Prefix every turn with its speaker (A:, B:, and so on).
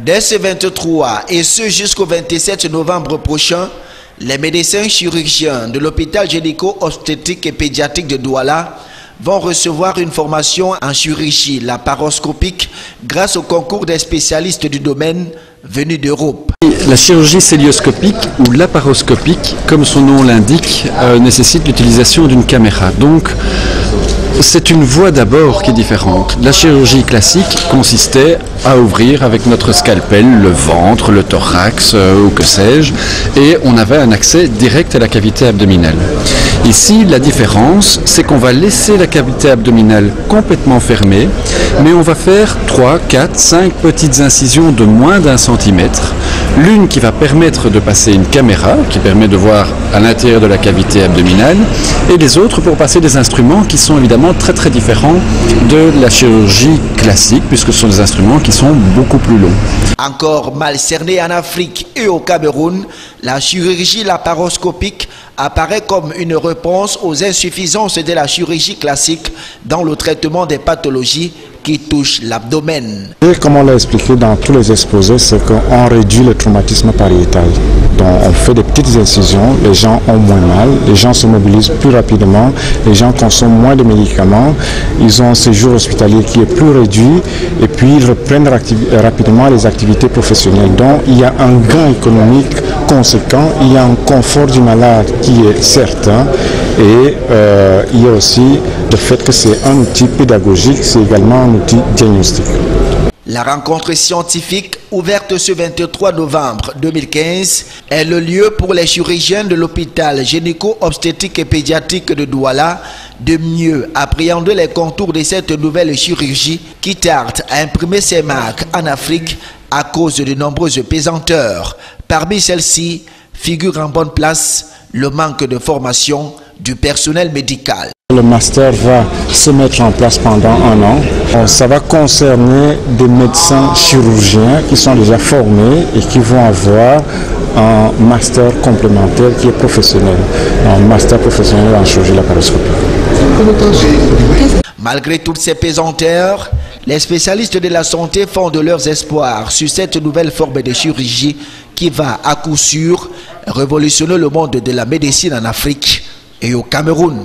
A: Dès ce 23 et ce jusqu'au 27 novembre prochain, les médecins chirurgiens de l'hôpital gynéco-obstétrique et pédiatrique de Douala vont recevoir une formation en chirurgie laparoscopique grâce au concours des spécialistes du domaine venus d'Europe.
B: La chirurgie cœlioscopique ou laparoscopique, comme son nom l'indique, nécessite l'utilisation d'une caméra. Donc, c'est une voie d'abord qui est différente. La chirurgie classique consistait à ouvrir avec notre scalpel le ventre, le thorax ou que sais-je, et on avait un accès direct à la cavité abdominale. Ici, la différence, c'est qu'on va laisser la cavité abdominale complètement fermée, mais on va faire 3, 4, 5 petites incisions de moins d'1 centimètre. L'une qui va permettre de passer une caméra, qui permet de voir à l'intérieur de la cavité abdominale, et les autres pour passer des instruments qui sont évidemment très très différents de la chirurgie classique, puisque ce sont des instruments qui sont beaucoup plus longs.
A: Encore mal cernée en Afrique et au Cameroun, la chirurgie laparoscopique apparaît comme une réponse aux insuffisances de la chirurgie classique dans le traitement des pathologies qui touchent l'abdomen.
C: Et comme on l'a expliqué dans tous les exposés, c'est qu'on réduit le traumatisme pariétal. Donc on fait des petites incisions, les gens ont moins mal, les gens se mobilisent plus rapidement, les gens consomment moins de médicaments, ils ont un séjour hospitalier qui est plus réduit et puis ils reprennent rapidement les activités professionnelles. Donc il y a un gain économique conséquent, il y a un confort du malade qui est certain et il y a aussi le fait que c'est un outil pédagogique, c'est également un outil diagnostique.
A: La rencontre scientifique ouverte ce 23 novembre 2015 est le lieu pour les chirurgiens de l'hôpital gynéco-obstétrique et pédiatrique de Douala de mieux appréhender les contours de cette nouvelle chirurgie qui tarde à imprimer ses marques en Afrique à cause de nombreuses pesanteurs. Parmi celles-ci figure en bonne place le manque de formation du personnel médical.
C: Le master va se mettre en place pendant 1 an. Ça va concerner des médecins chirurgiens qui sont déjà formés et qui vont avoir un master complémentaire qui est professionnel, un master professionnel en chirurgie laparoscopique.
A: Malgré toutes ces pesanteurs, les spécialistes de la santé font de leurs espoirs sur cette nouvelle forme de chirurgie qui va à coup sûr révolutionner le monde de la médecine en Afrique et au Cameroun.